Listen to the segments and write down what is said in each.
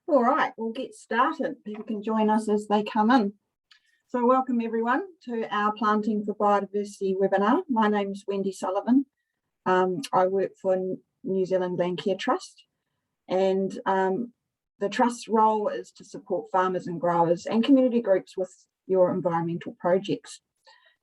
All right, we'll get started. People can join us as they come in. So welcome everyone to our Planting for Biodiversity webinar. My name is Wendy Sullivan. I work for New Zealand Landcare Trust, and the Trust's role is to support farmers and growers and community groups with your environmental projects.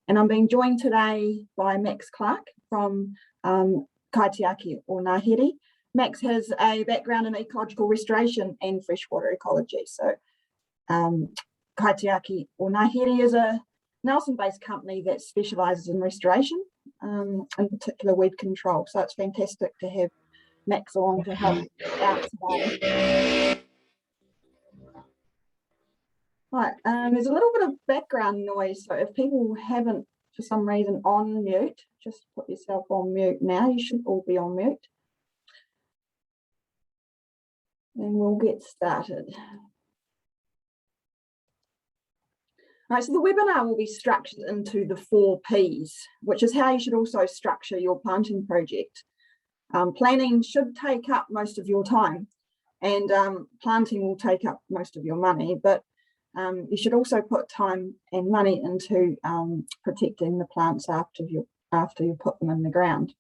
And I'm being joined today by Max Clark from Kaitiaki o Ngāhere. Max has a background in ecological restoration and freshwater ecology. So Kaitiaki o Ngāhere is a Nelson-based company that specialises in restoration, in particular weed control. So it's fantastic to have Max along to help out today. Right, there's a little bit of background noise, so if people haven't for some reason on mute, just put yourself on mute now. You should all be on mute. And we'll get started. All right, so the webinar will be structured into the 4 Ps, which is how you should also structure your planting project. Planning should take up most of your time, and planting will take up most of your money, but you should also put time and money into protecting the plants after you put them in the ground.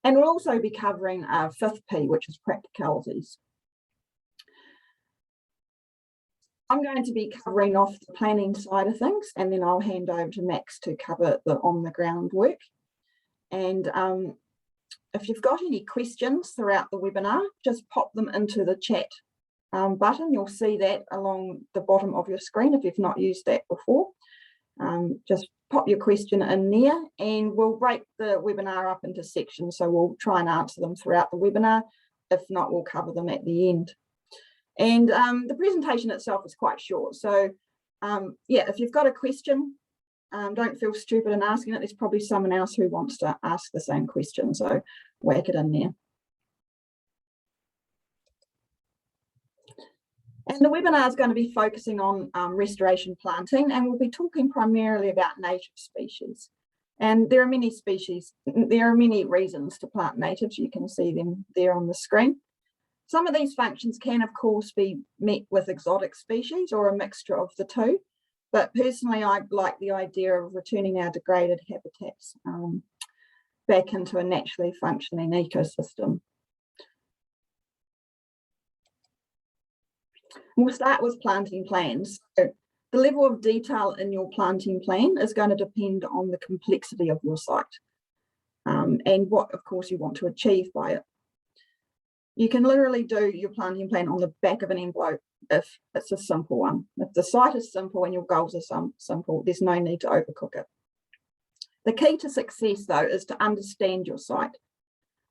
And we'll also be covering our 5th P, which is practicalities. I'm going to be covering off the planning side of things, and then I'll hand over to Max to cover the on-the-ground work. And if you've got any questions throughout the webinar, just pop them into the chat button. You'll see that along the bottom of your screen if you've not used that before. Just pop your question in there, and we'll break the webinar up into sections, so we'll try and answer them throughout the webinar. If not, we'll cover them at the end. And the presentation itself is quite short, so yeah, if you've got a question, don't feel stupid in asking it. There's probably someone else who wants to ask the same question, so whack it in there. And the webinar is going to be focusing on restoration planting, and we'll be talking primarily about native species. And there are many species, there are many reasons to plant natives. You can see them there on the screen. Some of these functions can, of course, be met with exotic species or a mixture of the two. But personally, I like the idea of returning our degraded habitats back into a naturally functioning ecosystem. We'll start with planting plans. So the level of detail in your planting plan is going to depend on the complexity of your site and what, of course, you want to achieve by it. You can literally do your planting plan on the back of an envelope if it's a simple one. If the site is simple and your goals are simple, there's no need to overcook it. The key to success, though, is to understand your site.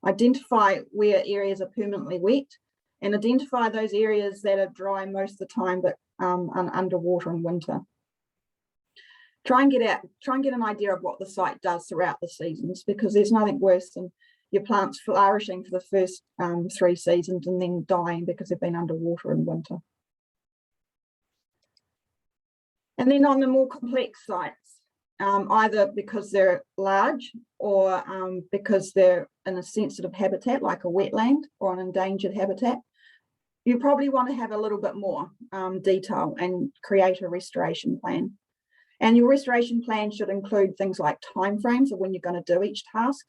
Identify where areas are permanently wet, and identify those areas that are dry most of the time but underwater in winter. Try and get an idea of what the site does throughout the seasons, because there's nothing worse than your plants flourishing for the first 3 seasons and then dying because they've been underwater in winter. And then on the more complex sites, either because they're large or because they're in a sensitive habitat like a wetland or an endangered habitat, you probably want to have a little bit more detail and create a restoration plan. And your restoration plan should include things like timeframes of when you're going to do each task.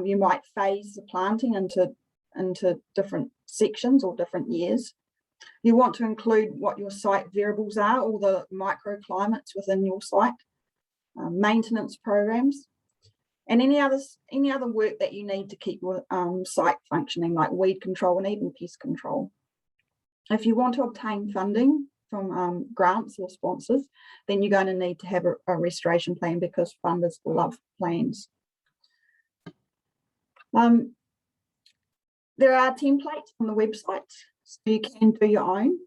You might phase the planting into different sections or different years. You want to include what your site variables are, all the microclimates within your site, maintenance programs, and any other work that you need to keep your site functioning, like weed control and even pest control. If you want to obtain funding from grants or sponsors, then you're going to need to have a restoration plan, because funders love plans. There are templates on the website, so you can do your own,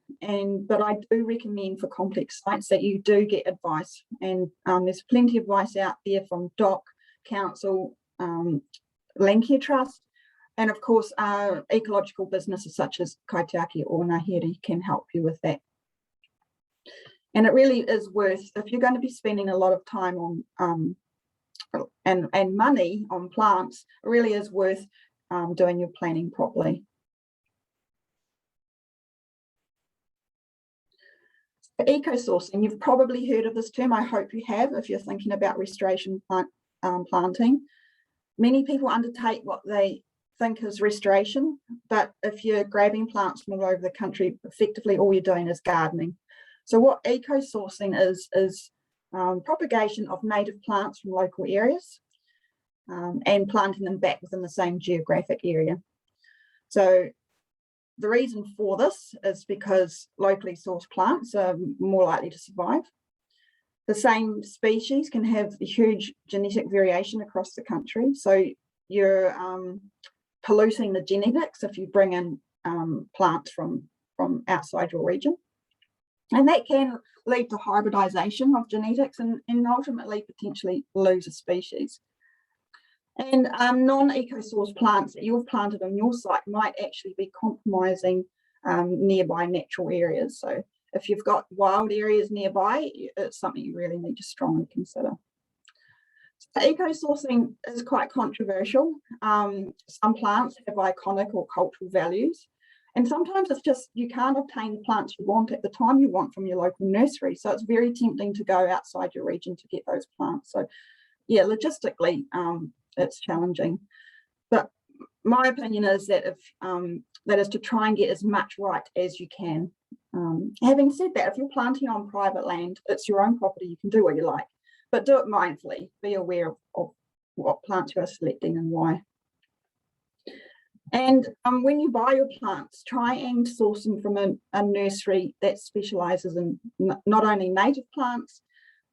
but I do recommend for complex sites that you do get advice, and there's plenty of advice out there from DOC, Council, Landcare Trust, and of course ecological businesses such as Kaitiaki o Ngāhere can help you with that. And it really is worth, if you're going to be spending a lot of time on and money on plants, it really is worth doing your planning properly. For eco-sourcing, you've probably heard of this term. I hope you have if you're thinking about restoration planting. Many people undertake what they think is restoration, but if you're grabbing plants from all over the country, effectively all you're doing is gardening. So what eco-sourcing is propagation of native plants from local areas and planting them back within the same geographic area. So the reason for this is because locally sourced plants are more likely to survive. The same species can have a huge genetic variation across the country. So you're polluting the genetics if you bring in plants from outside your region. And that can lead to hybridization of genetics and ultimately potentially lose a species. And non-eco-source plants that you've planted on your site might actually be compromising nearby natural areas. So if you've got wild areas nearby, it's something you really need to strongly consider. So eco-sourcing is quite controversial. Some plants have iconic or cultural values, and sometimes it's just you can't obtain the plants you want at the time you want from your local nursery. So it's very tempting to go outside your region to get those plants. So yeah, logistically, it's challenging. But my opinion is that that is to try and get as much right as you can. Having said that, if you're planting on private land, it's your own property, you can do what you like, but do it mindfully. Be aware of what plants you are selecting and why. And when you buy your plants, try and source them from a nursery that specialises in not only native plants,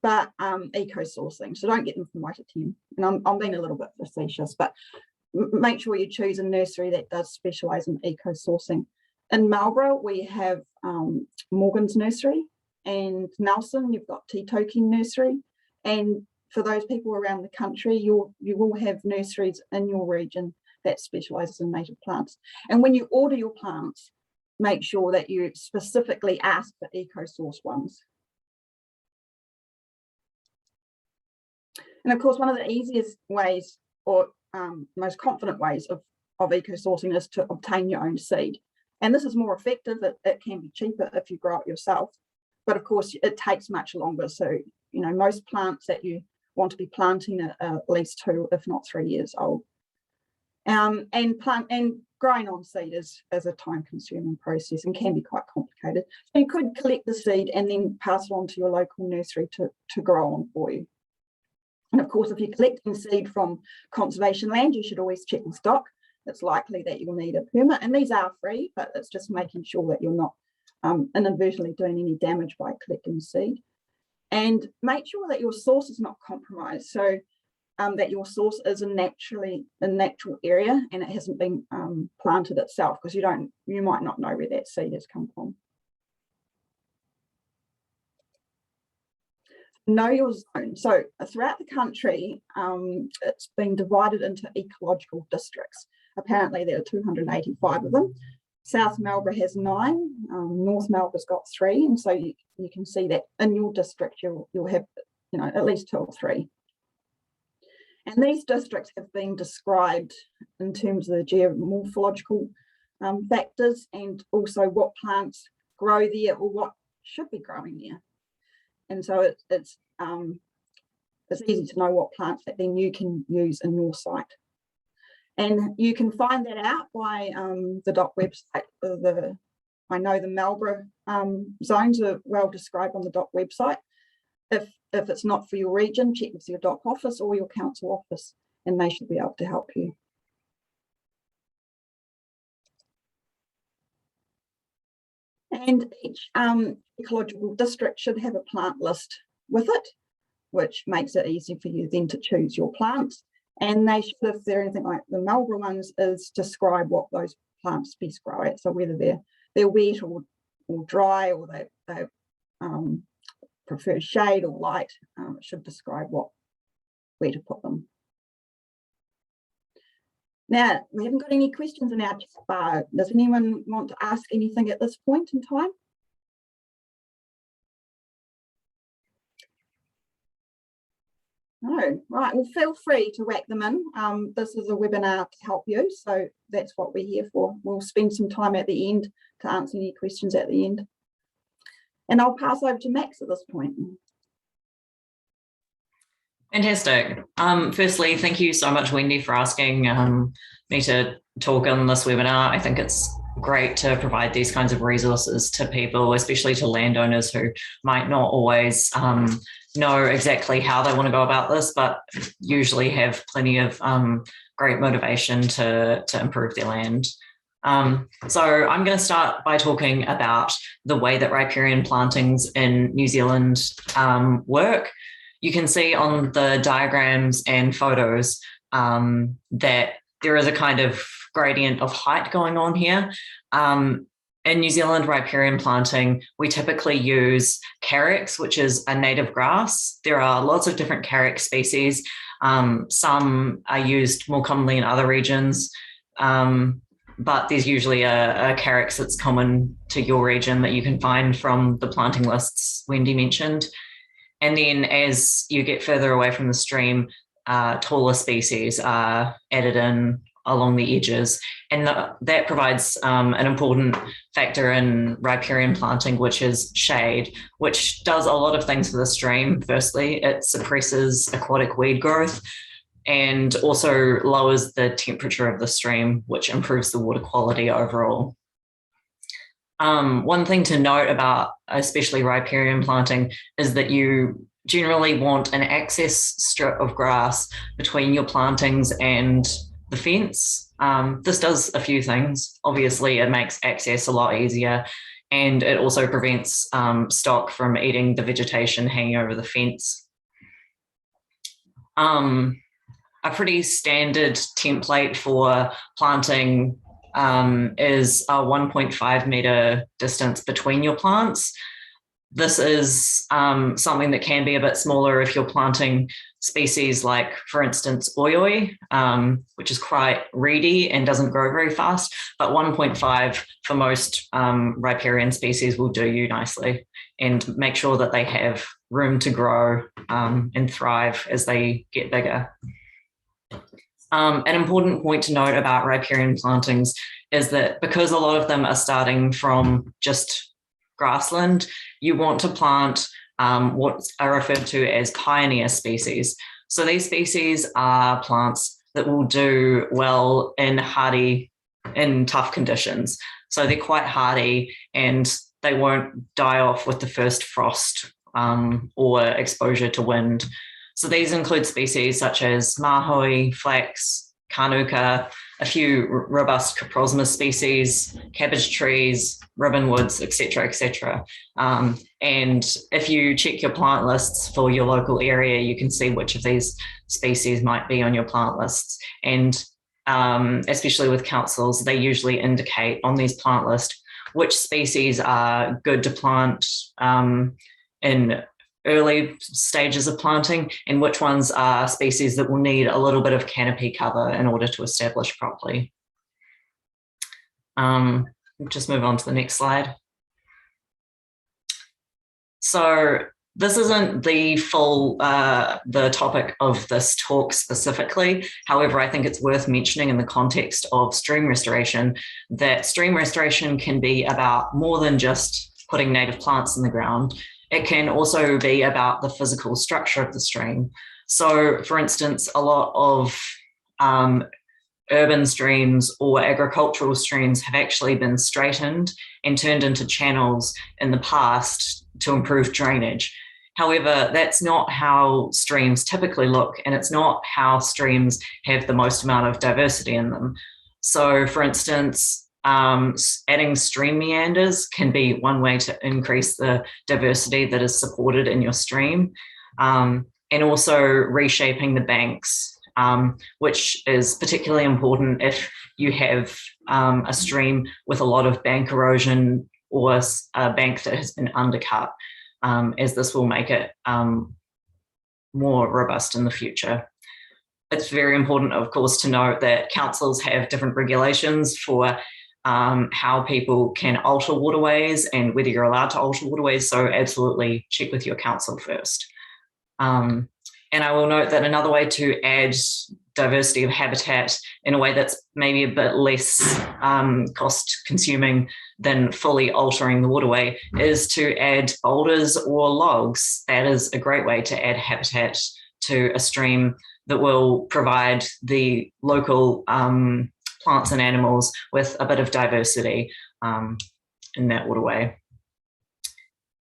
but eco-sourcing. So don't get them from Waitatene. And I'm being a little bit facetious, but make sure you choose a nursery that does specialise in eco-sourcing. In Marlborough, we have Morgan's Nursery, and Nelson, you've got Titokin Nursery. And for those people around the country, you will have nurseries in your region that specialises in native plants. And when you order your plants, make sure that you specifically ask for eco-source ones. And of course, one of the easiest ways or most confident ways of eco-sourcing is to obtain your own seed. And this is more effective. It can be cheaper if you grow it yourself. But of course, it takes much longer. So, you know, most plants that you want to be planting are at least 2, if not 3 years old. And growing on seed is a time-consuming process and can be quite complicated. So you could collect the seed and then pass it on to your local nursery to grow on for you. And of course, if you're collecting seed from conservation land, you should always check the stock. It's likely that you'll need a permit, and these are free, but it's just making sure that you're not inadvertently doing any damage by collecting seed. And make sure that your source is not compromised. So that your source is a natural area and it hasn't been planted itself, because you might not know where that seed has come from. Know your zone. So throughout the country, it's been divided into ecological districts. Apparently there are 285 of them. South Marlborough has 9, North Marlborough's got 3, and so you can see that in your district you'll have at least 2 or 3. And these districts have been described in terms of the geomorphological factors and also what plants grow there or what should be growing there. And so it's easy to know what plants that then you can use in your site. And you can find that out by the DOC website. I know the Marlborough zones are well described on the DOC website. If it's not for your region, check with your DOC office or your council office, and they should be able to help you. And each ecological district should have a plant list with it, which makes it easy for you then to choose your plants. And they should, if they're anything like the Marlborough ones, is describe what those plants best grow at. So whether they're wet or dry, or they prefer shade or light, it should describe where to put them. Now, we haven't got any questions in our chat bar. Does anyone want to ask anything at this point in time? No, right, well, feel free to whack them in. This is a webinar to help you, so that's what we're here for. We'll spend some time at the end to answer any questions at the end. And I'll pass over to Max at this point. Fantastic. Firstly, thank you so much, Wendy, for asking me to talk on this webinar. I think it's great to provide these kinds of resources to people, especially to landowners who might not always know exactly how they want to go about this, but usually have plenty of great motivation to improve their land. So I'm going to start by talking about the way that riparian plantings in New Zealand work. You can see on the diagrams and photos that there is a kind of gradient of height going on here. In New Zealand riparian planting, we typically use carex, which is a native grass. There are lots of different carex species. Some are used more commonly in other regions, but there's usually a carex that's common to your region that you can find from the planting lists Wendy mentioned. And then as you get further away from the stream, taller species are added in along the edges. And that provides an important factor in riparian planting, which is shade, which does a lot of things for the stream. Firstly, it suppresses aquatic weed growth and also lowers the temperature of the stream, which improves the water quality overall. One thing to note about especially riparian planting is that you generally want an access strip of grass between your plantings and the fence. This does a few things. Obviously, it makes access a lot easier, and it also prevents stock from eating the vegetation hanging over the fence. A pretty standard template for planting is a 1.5 meter distance between your plants. This is something that can be a bit smaller if you're planting species like, for instance, oyoi, which is quite reedy and doesn't grow very fast, but 1.5 for most riparian species will do you nicely and make sure that they have room to grow and thrive as they get bigger. An important point to note about riparian plantings is that because a lot of them are starting from just grassland, you want to plant what are referred to as pioneer species. So these species are plants that will do well in tough conditions. So they're quite hardy and they won't die off with the first frost or exposure to wind. So these include species such as mahui, flax, kanuka, a few robust coprosma species, cabbage trees, ribbonwoods, etc., etc. And if you check your plant lists for your local area, you can see which of these species might be on your plant lists. And especially with councils, they usually indicate on these plant lists which species are good to plant in early stages of planting and which ones are species that will need a little bit of canopy cover in order to establish properly. We'll just move on to the next slide. So this isn't the full, the topic of this talk specifically. However, I think it's worth mentioning in the context of stream restoration that stream restoration can be about more than just putting native plants in the ground. It can also be about the physical structure of the stream. So, for instance, a lot of urban streams or agricultural streams have actually been straightened and turned into channels in the past to improve drainage. However, that's not how streams typically look, and it's not how streams have the most amount of diversity in them. So, for instance, adding stream meanders can be one way to increase the diversity that is supported in your stream, and also reshaping the banks, which is particularly important if you have a stream with a lot of bank erosion or a bank that has been undercut, as this will make it more robust in the future. It's very important, of course, to note that councils have different regulations for how people can alter waterways and whether you're allowed to alter waterways. So absolutely check with your council first. And I will note that another way to add diversity of habitat in a way that's maybe a bit less cost consuming than fully altering the waterway is to add boulders or logs. That is a great way to add habitat to a stream that will provide the local plants and animals with a bit of diversity in that waterway.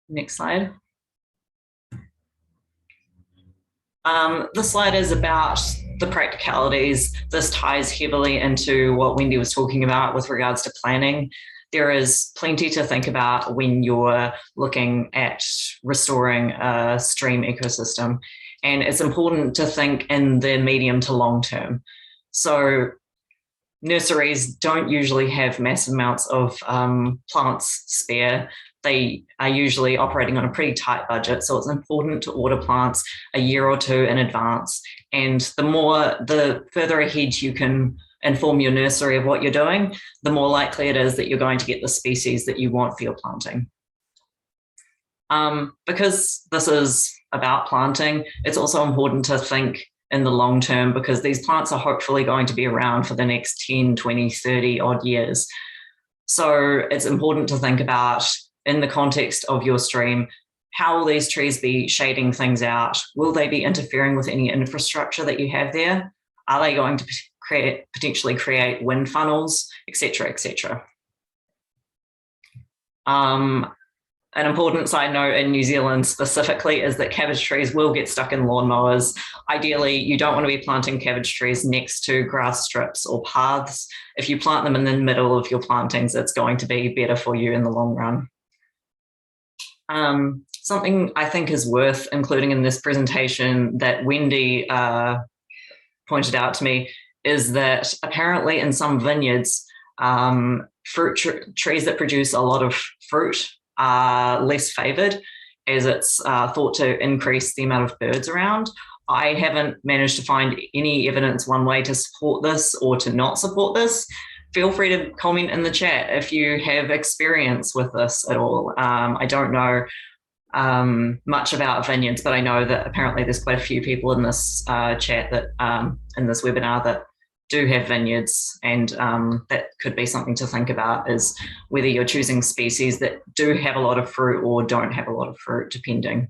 Next slide. This slide is about the practicalities. This ties heavily into what Wendy was talking about with regards to planning. There is plenty to think about when you're looking at restoring a stream ecosystem. And it's important to think in the medium to long term. So nurseries don't usually have massive amounts of plants spare. They are usually operating on a pretty tight budget. So it's important to order plants a year or two in advance. And the further ahead you can inform your nursery of what you're doing, the more likely it is that you're going to get the species that you want for your planting. Because this is about planting, it's also important to think in the long term, because these plants are hopefully going to be around for the next 10, 20, 30 odd years. So it's important to think about, in the context of your stream, how will these trees be shading things out? Will they be interfering with any infrastructure that you have there? Are they going to potentially create wind funnels, et cetera, et cetera? An important side note in New Zealand specifically is that cabbage trees will get stuck in lawnmowers. Ideally, you don't want to be planting cabbage trees next to grass strips or paths. If you plant them in the middle of your plantings, it's going to be better for you in the long run. Something I think is worth including in this presentation that Wendy pointed out to me is that apparently in some vineyards, trees that produce a lot of fruit are less favoured, as it's thought to increase the amount of birds around. I haven't managed to find any evidence one way to support this or to not support this. Feel free to comment in the chat if you have experience with this at all. I don't know much about vineyards, but I know that apparently there's quite a few people in this chat that in this webinar that do have vineyards, and that could be something to think about, is whether you're choosing species that do have a lot of fruit or don't have a lot of fruit, depending.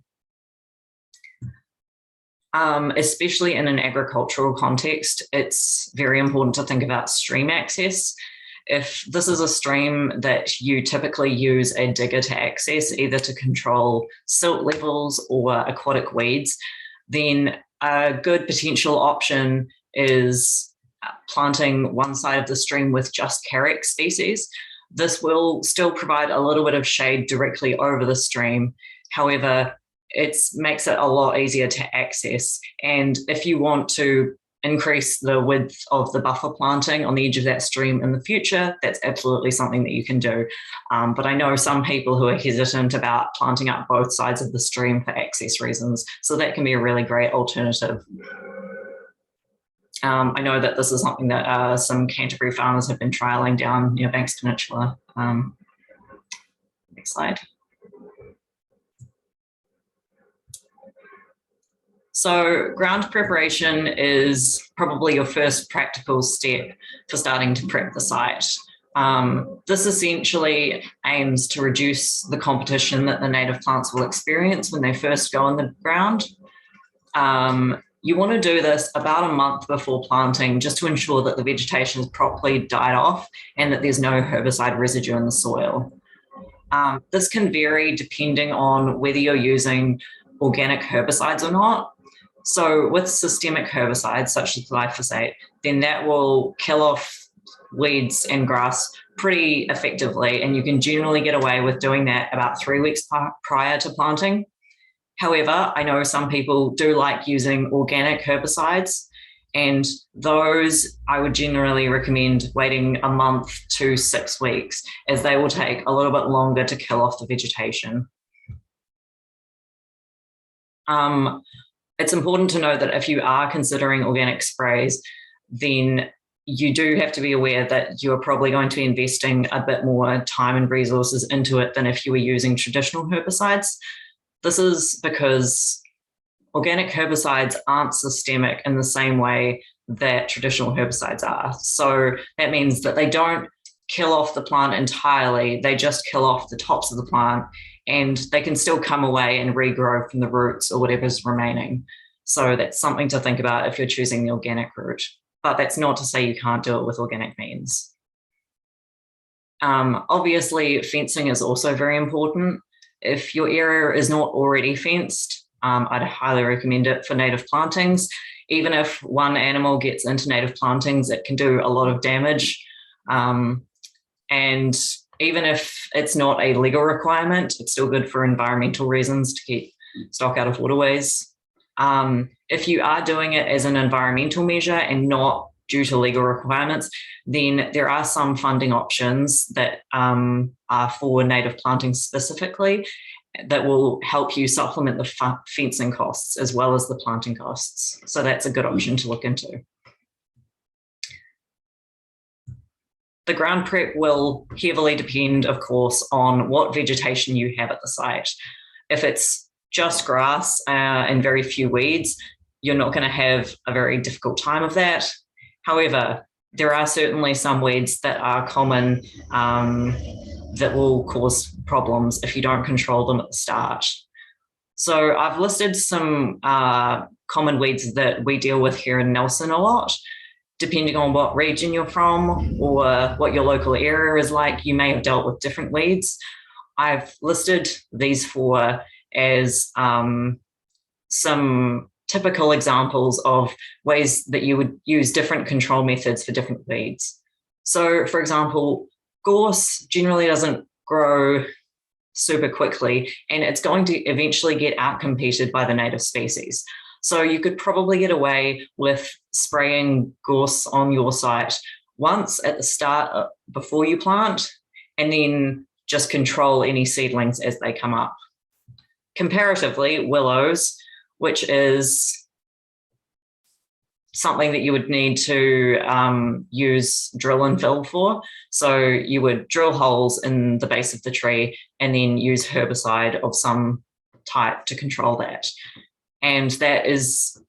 Especially in an agricultural context, it's very important to think about stream access. If this is a stream that you typically use a digger to access, either to control silt levels or aquatic weeds, then a good potential option is planting one side of the stream with just carex species. This will still provide a little bit of shade directly over the stream. However, it makes it a lot easier to access. And if you want to increase the width of the buffer planting on the edge of that stream in the future, that's absolutely something that you can do. But I know some people who are hesitant about planting up both sides of the stream for access reasons. So that can be a really great alternative. I know that this is something that some Canterbury farmers have been trialling down near Banks Peninsula. Next slide. So ground preparation is probably your first practical step for starting to prep the site. This essentially aims to reduce the competition that the native plants will experience when they first go in the ground. You want to do this about a month before planting, just to ensure that the vegetation is properly died off and that there's no herbicide residue in the soil. This can vary depending on whether you're using organic herbicides or not. So with systemic herbicides such as glyphosate, then that will kill off weeds and grass pretty effectively, and you can generally get away with doing that about 3 weeks prior to planting. However, I know some people do like using organic herbicides, and those I would generally recommend waiting a month to 6 weeks, as they will take a little bit longer to kill off the vegetation. It's important to know that if you are considering organic sprays, then you do have to be aware that you're probably going to be investing a bit more time and resources into it than if you were using traditional herbicides. This is because organic herbicides aren't systemic in the same way that traditional herbicides are. So that means that they don't kill off the plant entirely, they just kill off the tops of the plant, and they can still come away and regrow from the roots or whatever's remaining. So that's something to think about if you're choosing the organic route. But that's not to say you can't do it with organic means. Obviously, fencing is also very important. If your area is not already fenced, I'd highly recommend it for native plantings. Even if one animal gets into native plantings, it can do a lot of damage. And even if it's not a legal requirement, it's still good for environmental reasons to keep stock out of waterways. If you are doing it as an environmental measure and not due to legal requirements, then there are some funding options that are for native planting specifically that will help you supplement the fencing costs as well as the planting costs. So that's a good option to look into. The ground prep will heavily depend, of course, on what vegetation you have at the site. If it's just grass and very few weeds, you're not going to have a very difficult time of that. However, there are certainly some weeds that are common that will cause problems if you don't control them at the start. So I've listed some common weeds that we deal with here in Nelson a lot. Depending on what region you're from or what your local area is like, you may have dealt with different weeds. I've listed these four as some typical examples of ways that you would use different control methods for different weeds. So, for example, gorse generally doesn't grow super quickly, and it's going to eventually get outcompeted by the native species. So you could probably get away with spraying gorse on your site once at the start before you plant, and then just control any seedlings as they come up. Comparatively, willows, which is something that you would need to use drill and fill for. So you would drill holes in the base of the tree and then use herbicide of some type to control that. And that is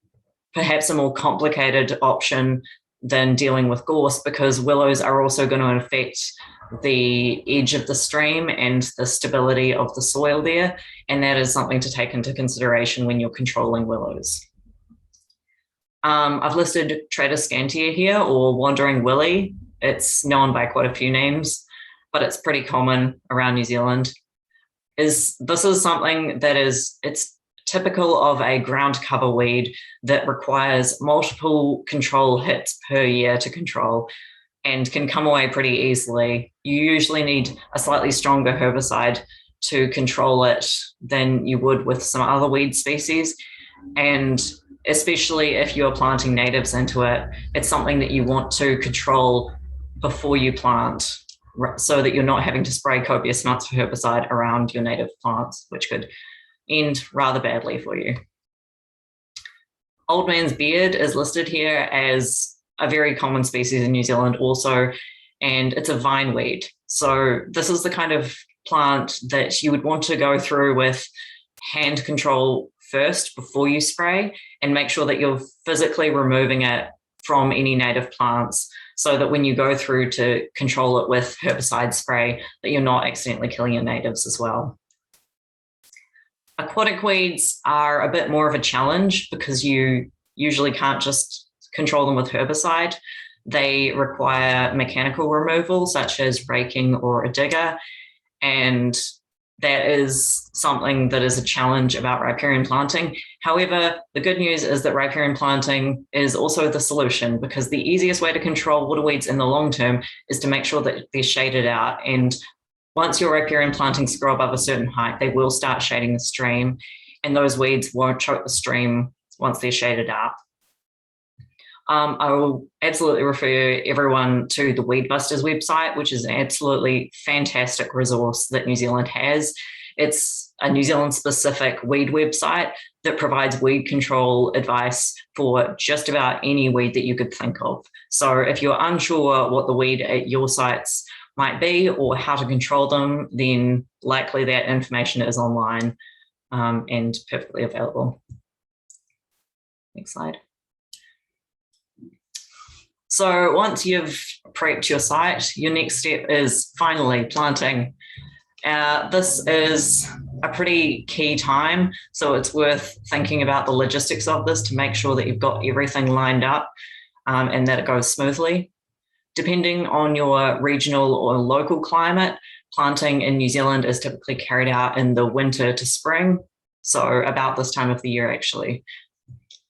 perhaps a more complicated option than dealing with gorse, because willows are also going to affect the edge of the stream and the stability of the soil there. And that is something to take into consideration when you're controlling willows. I've listed Tradescantia here, or wandering willy. It's known by quite a few names, but it's pretty common around New Zealand. This is something that it's typical of a ground cover weed that requires multiple control hits per year to control and can come away pretty easily. You usually need a slightly stronger herbicide to control it than you would with some other weed species. And especially if you're planting natives into it, it's something that you want to control before you plant, so that you're not having to spray copious amounts of herbicide around your native plants, which could end rather badly for you. Old man's beard is listed here as a very common species in New Zealand also, and it's a vine weed. So this is the kind of plant that you would want to go through with hand control first before you spray, and make sure that you're physically removing it from any native plants, so that when you go through to control it with herbicide spray, that you're not accidentally killing your natives as well. Aquatic weeds are a bit more of a challenge because you usually can't just control them with herbicide. They require mechanical removal, such as raking or a digger, and that is something that is a challenge about riparian planting. However, the good news is that riparian planting is also the solution, because the easiest way to control water weeds in the long term is to make sure that they're shaded out. And once your riparian plantings grow above a certain height, they will start shading the stream, and those weeds won't choke the stream once they're shaded out. I will absolutely refer everyone to the Weed Busters website, which is an absolutely fantastic resource that New Zealand has. It's a New Zealand specific weed website that provides weed control advice for just about any weed that you could think of. So if you're unsure what the weed at your sites might be or how to control them, then likely that information is online and perfectly available. Next slide. So once you've prepped your site, your next step is finally planting. This is a pretty key time, so it's worth thinking about the logistics of this to make sure that you've got everything lined up and that it goes smoothly. Depending on your regional or local climate, planting in New Zealand is typically carried out in the winter to spring, so about this time of the year actually.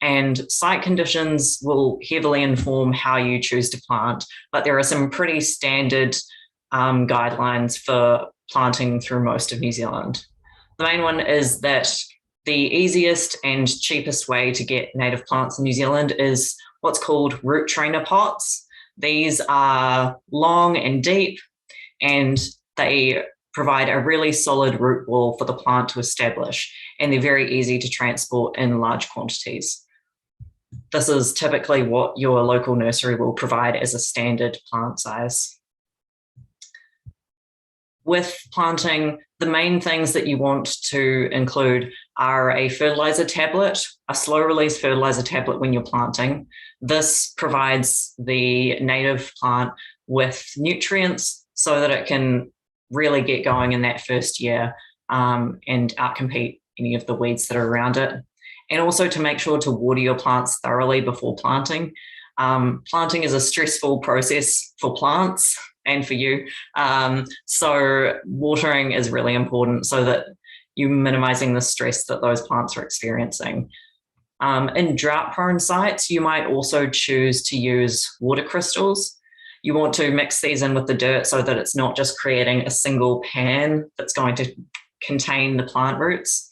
And site conditions will heavily inform how you choose to plant, but there are some pretty standard guidelines for planting through most of New Zealand. The main one is that the easiest and cheapest way to get native plants in New Zealand is what's called root trainer pots. These are long and deep, and they provide a really solid root wall for the plant to establish, and they're very easy to transport in large quantities. This is typically what your local nursery will provide as a standard plant size. With planting, the main things that you want to include are a fertilizer tablet, a slow release fertilizer tablet when you're planting. This provides the native plant with nutrients so that it can really get going in that first year and outcompete any of the weeds that are around it. And also to make sure to water your plants thoroughly before planting. Planting is a stressful process for plants and for you. So watering is really important so that you're minimizing the stress that those plants are experiencing. In drought-prone sites, you might also choose to use water crystals. You want to mix these in with the dirt so that it's not just creating a single pan that's going to contain the plant roots.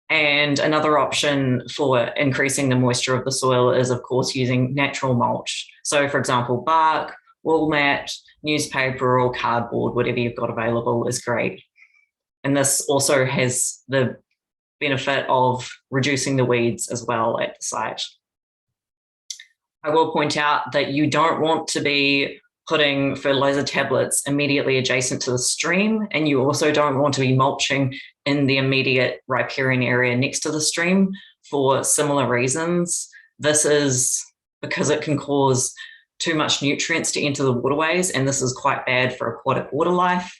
And another option for increasing the moisture of the soil is, of course, using natural mulch. So, for example, bark, wool mat, newspaper or cardboard, whatever you've got available is great. And this also has the benefit of reducing the weeds as well at the site. I will point out that you don't want to be putting fertilizer tablets immediately adjacent to the stream, and you also don't want to be mulching in the immediate riparian area next to the stream for similar reasons. This is because it can cause too much nutrients to enter the waterways, and this is quite bad for aquatic water life.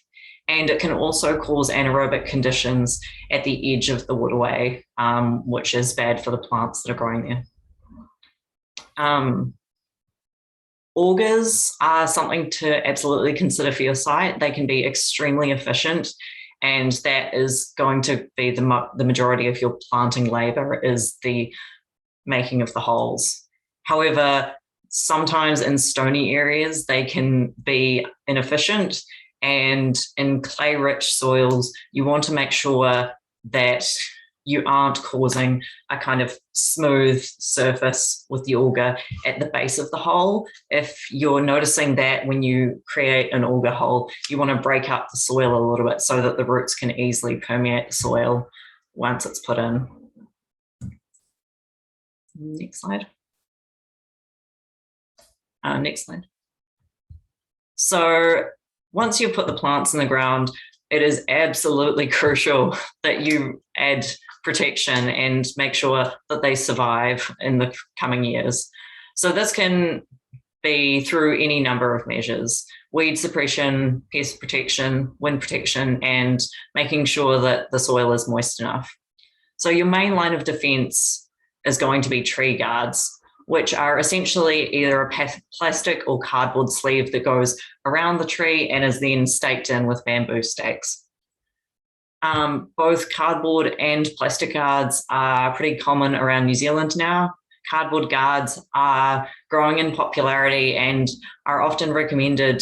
And it can also cause anaerobic conditions at the edge of the waterway, which is bad for the plants that are growing there. Augers are something to absolutely consider for your site. They can be extremely efficient, and that is going to be the majority of your planting labor is the making of the holes. However, sometimes in stony areas, they can be inefficient, and in clay-rich soils, you want to make sure that you aren't causing a kind of smooth surface with the auger at the base of the hole. If you're noticing that when you create an auger hole, you want to break up the soil a little bit so that the roots can easily permeate the soil once it's put in. Next slide. Next slide. So once you've put the plants in the ground, it is absolutely crucial that you add protection and make sure that they survive in the coming years. So this can be through any number of measures: weed suppression, pest protection, wind protection, and making sure that the soil is moist enough. So your main line of defense is going to be tree guards, which are essentially either a plastic or cardboard sleeve that goes around the tree and is then staked in with bamboo stakes. Both cardboard and plastic guards are pretty common around New Zealand now. Cardboard guards are growing in popularity and are often recommended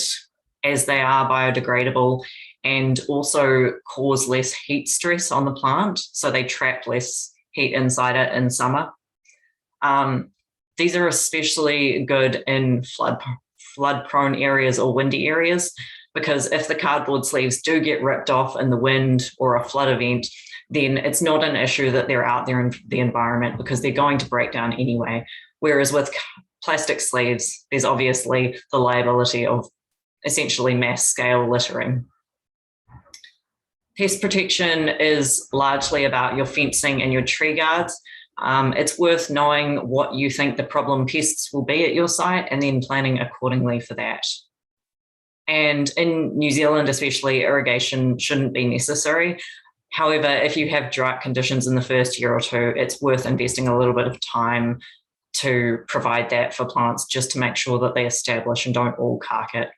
as they are biodegradable and also cause less heat stress on the plant, so they trap less heat inside it in summer. These are especially good in flood-prone areas or windy areas, because if the cardboard sleeves do get ripped off in the wind or a flood event, then it's not an issue that they're out there in the environment because they're going to break down anyway. Whereas with plastic sleeves, there's obviously the liability of essentially mass scale littering. Pest protection is largely about your fencing and your tree guards, It's worth knowing what you think the problem pests will be at your site and then planning accordingly for that. And in New Zealand, especially, irrigation shouldn't be necessary. However, if you have drought conditions in the first year or two, it's worth investing a little bit of time to provide that for plants just to make sure that they establish and don't all cark it.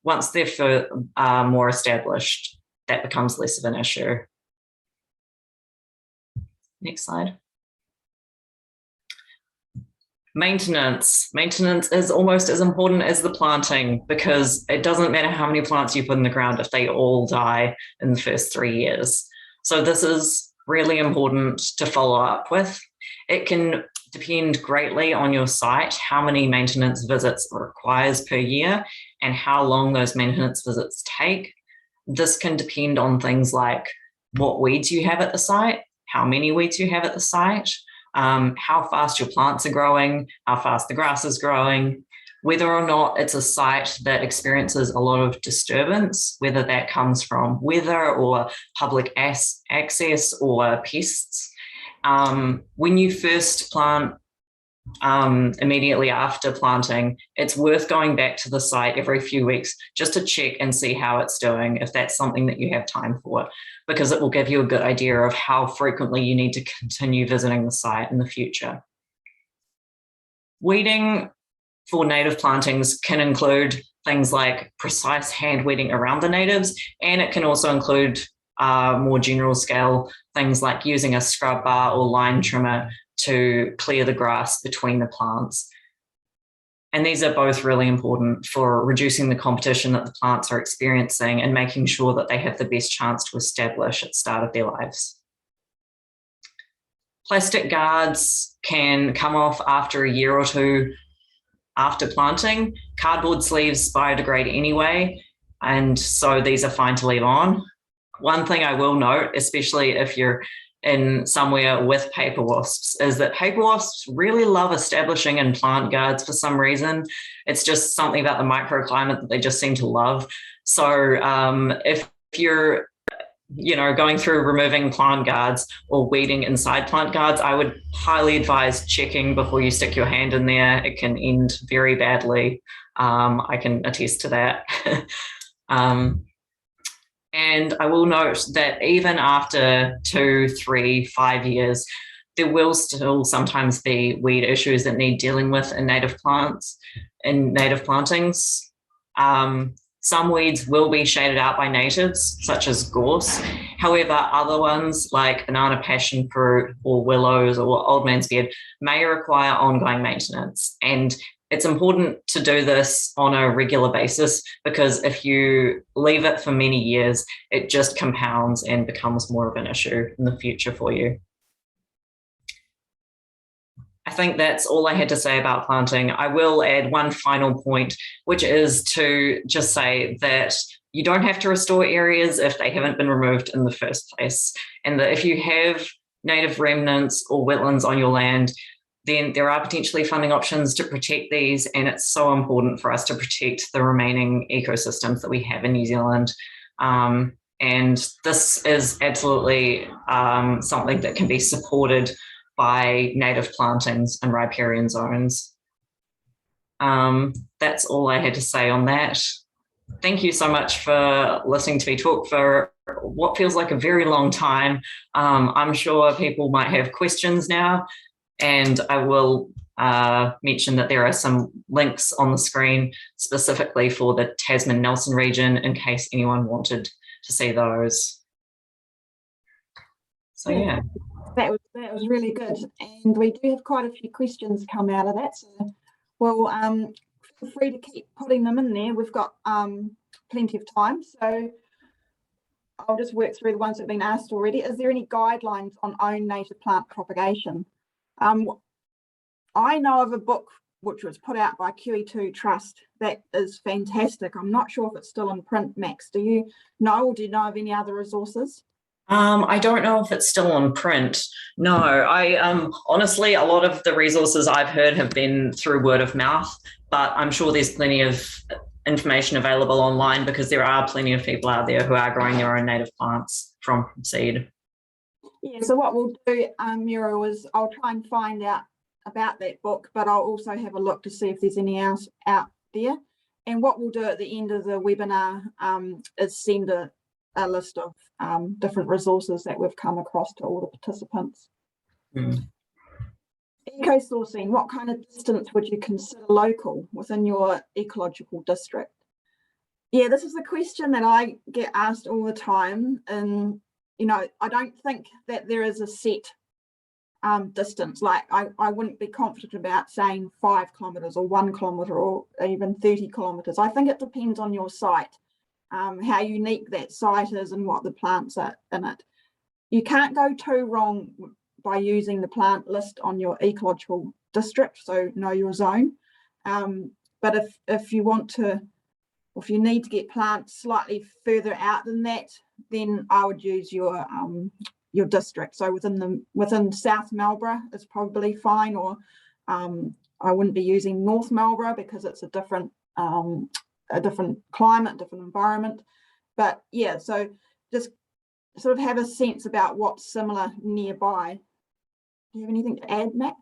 Once they're more established, that becomes less of an issue. Next slide. Maintenance. Maintenance is almost as important as the planting, because it doesn't matter how many plants you put in the ground if they all die in the first 3 years. So this is really important to follow up with. It can depend greatly on your site, how many maintenance visits it requires per year and how long those maintenance visits take. This can depend on things like what weeds you have at the site, how many weeds you have at the site, how fast your plants are growing, how fast the grass is growing, whether or not it's a site that experiences a lot of disturbance, whether that comes from weather or public access or pests. When you first plant, immediately after planting, it's worth going back to the site every few weeks just to check and see how it's doing, if that's something that you have time for, because it will give you a good idea of how frequently you need to continue visiting the site in the future. Weeding for native plantings can include things like precise hand weeding around the natives, and it can also include more general scale things like using a scrub bar or line trimmer to clear the grass between the plants. And these are both really important for reducing the competition that the plants are experiencing and making sure that they have the best chance to establish at the start of their lives. Plastic guards can come off after a year or two after planting. Cardboard sleeves biodegrade anyway, and so these are fine to leave on. One thing I will note, especially if you're in somewhere with paper wasps, is that paper wasps really love establishing in plant guards for some reason. It's just something about the microclimate that they just seem to love. So if you're going through removing plant guards or weeding inside plant guards, I would highly advise checking before you stick your hand in there. It can end very badly. I can attest to that. And I will note that even after 2, 3, 5 years, there will still sometimes be weed issues that need dealing with in native plants, in native plantings. Some weeds will be shaded out by natives, such as gorse. However, other ones like banana passion fruit or willows or old man's beard may require ongoing maintenance. And it's important to do this on a regular basis, because if you leave it for many years, it just compounds and becomes more of an issue in the future for you. I think that's all I had to say about planting. I will add one final point, which is to just say that you don't have to restore areas if they haven't been removed in the first place. And that if you have native remnants or wetlands on your land, then there are potentially funding options to protect these, and it's so important for us to protect the remaining ecosystems that we have in New Zealand. And this is absolutely something that can be supported by native plantings and riparian zones. That's all I had to say on that. Thank you so much for listening to me talk for what feels like a very long time. I'm sure people might have questions now. And I will mention that there are some links on the screen specifically for the Tasman-Nelson region in case anyone wanted to see those. So yeah. That was really good. And we do have quite a few questions come out of that. So well, feel free to keep putting them in there. We've got plenty of time. So I'll just work through the ones that have been asked already. Is there any guidelines on own native plant propagation? I know of a book which was put out by QE2 Trust that is fantastic. I'm not sure if it's still in print, Max. Do you know, or do you know of any other resources? I don't know if it's still on print. No, I honestly, a lot of the resources I've heard have been through word of mouth, but I'm sure there's plenty of information available online, because there are plenty of people out there who are growing their own native plants from seed. Yeah, so what we'll do, Muriel, is I'll try and find out about that book, but I'll also have a look to see if there's any else out there. And what we'll do at the end of the webinar is send a list of different resources that we've come across to all the participants. Ecosourcing, what kind of distance would you consider local within your ecological district? Yeah, this is a question that I get asked all the time, and you know, I don't think that there is a set distance. Like I wouldn't be confident about saying 5 kilometres or 1 kilometre or even 30 kilometres. I think it depends on your site, how unique that site is and what the plants are in it. You can't go too wrong by using the plant list on your ecological district, so know your zone. But if you want to, if you need to get plants slightly further out than that, then I would use your district. So within South Marlborough is probably fine, or I wouldn't be using North Marlborough because it's a different climate, different environment. But yeah, so just sort of have a sense about what's similar nearby. Do you have anything to add, Max?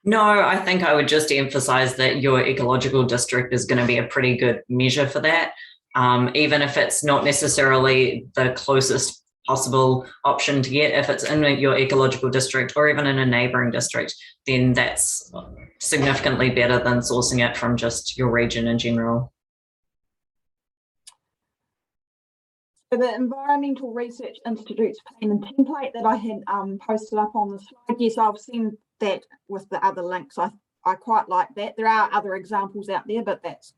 No, I think I would just emphasize that your ecological district is going to be a pretty good measure for that. Even if it's not necessarily the closest possible option to get, if it's in your ecological district or even in a neighbouring district, then that's significantly better than sourcing it from just your region in general. So the Environmental Research Institute's plan and template that I had posted up on the slide, yes, I've seen that with the other links. I quite like that. There are other examples out there, but that's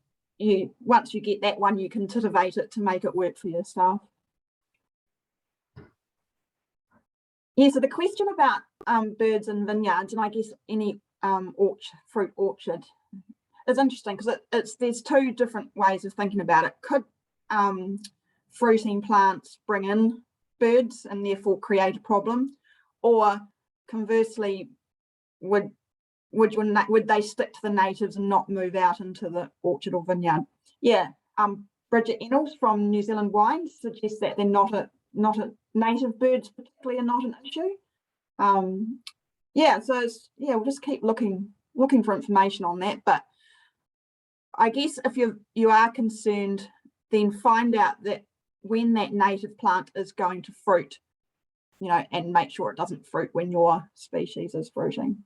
once you get that one, you can titivate it to make it work for yourself. Yeah, so the question about birds in vineyards, and I guess any fruit orchard, is interesting because there's two different ways of thinking about it. Could fruiting plants bring in birds and therefore create a problem, or conversely, would they stick to the natives and not move out into the orchard or vineyard? Yeah, Bridget Ennals from New Zealand Wines suggests that they're not a native birds particularly are not an issue. Yeah, so we'll just keep looking for information on that. But I guess if you are concerned, then find out that when that native plant is going to fruit, you know, and make sure it doesn't fruit when your species is fruiting.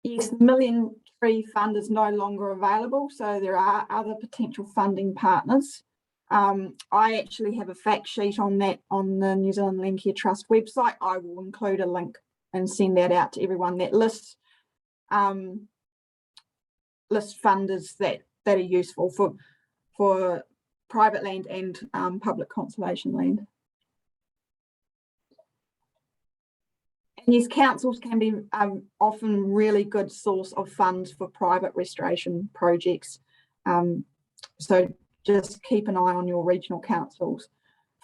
Yes, the Million Tree Fund is no longer available, so there are other potential funding partners. I actually have a fact sheet on that on the New Zealand Land Care Trust website. I will include a link and send that out to everyone that lists funders that are useful for private land and public conservation land. And yes, councils can be often really good source of funds for private restoration projects. So just keep an eye on your regional council's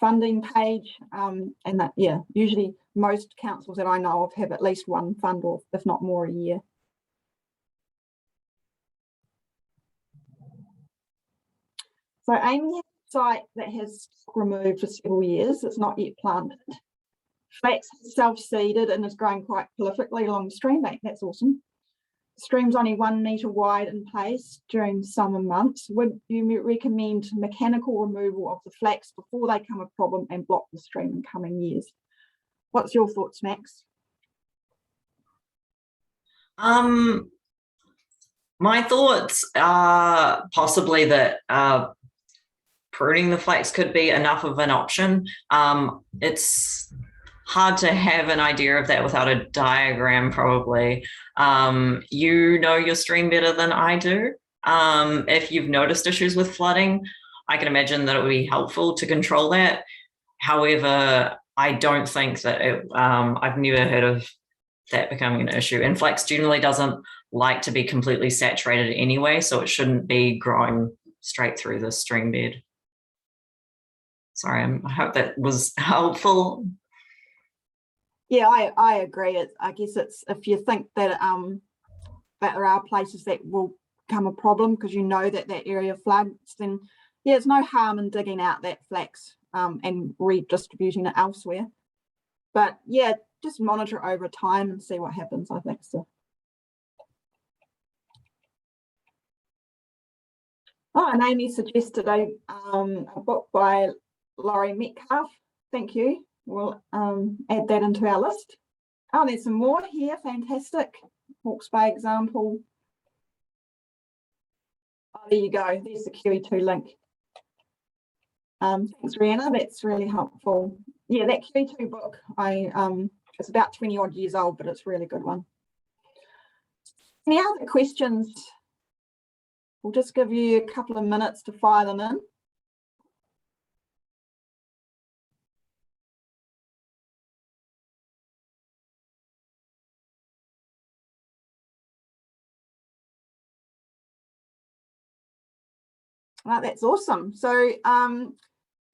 funding page, and that, yeah, usually most councils that I know of have at least one fund, or if not more, a year. So Amy has a site that has removed for several years. It's not yet planted. Flax self-seeded and is growing quite prolifically along the stream bank. That's awesome. The stream's only 1 metre wide in place during summer months. Would you recommend mechanical removal of the flax before they become a problem and block the stream in coming years? What's your thoughts, Max? My thoughts are possibly that pruning the flax could be enough of an option. It's hard to have an idea of that without a diagram, probably. You know your stream better than I do. If you've noticed issues with flooding, I can imagine that it would be helpful to control that. However, I don't think that I've never heard of that becoming an issue. And flax generally doesn't like to be completely saturated anyway, so it shouldn't be growing straight through the stream bed. Sorry, I hope that was helpful. Yeah, I agree. I guess it's, if you think that that there are places that will become a problem because you know that area floods, then yeah, there's no harm in digging out that flax and redistributing it elsewhere. But yeah, just monitor it over time and see what happens, I think so. Oh, and Amy suggested a book by Laurie Metcalf. Thank you. We'll add that into our list. Oh, there's some more here. Fantastic. Hawke's Bay example. Oh, there you go. There's the QE2 link. Thanks, Rihanna. That's really helpful. Yeah, that QE2 book, it's about 20 odd years old, but it's a really good one. Any other questions? We'll just give you a couple of minutes to fire them in. Right, that's awesome. So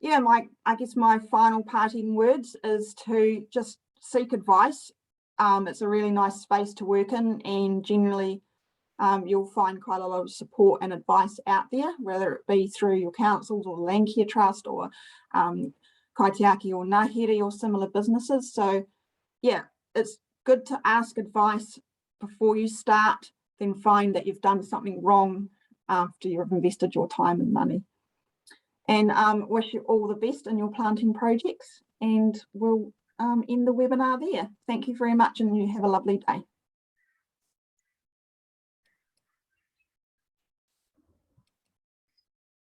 yeah, I guess my final parting words is to just seek advice. It's a really nice space to work in, and generally you'll find quite a lot of support and advice out there, whether it be through your councils or the Land Care Trust or Kaitiaki or Ngāhere or similar businesses. So yeah, it's good to ask advice before you start, then find that you've done something wrong after you've invested your time and money. And wish you all the best in your planting projects, and we'll end the webinar there. Thank you very much, and you have a lovely day.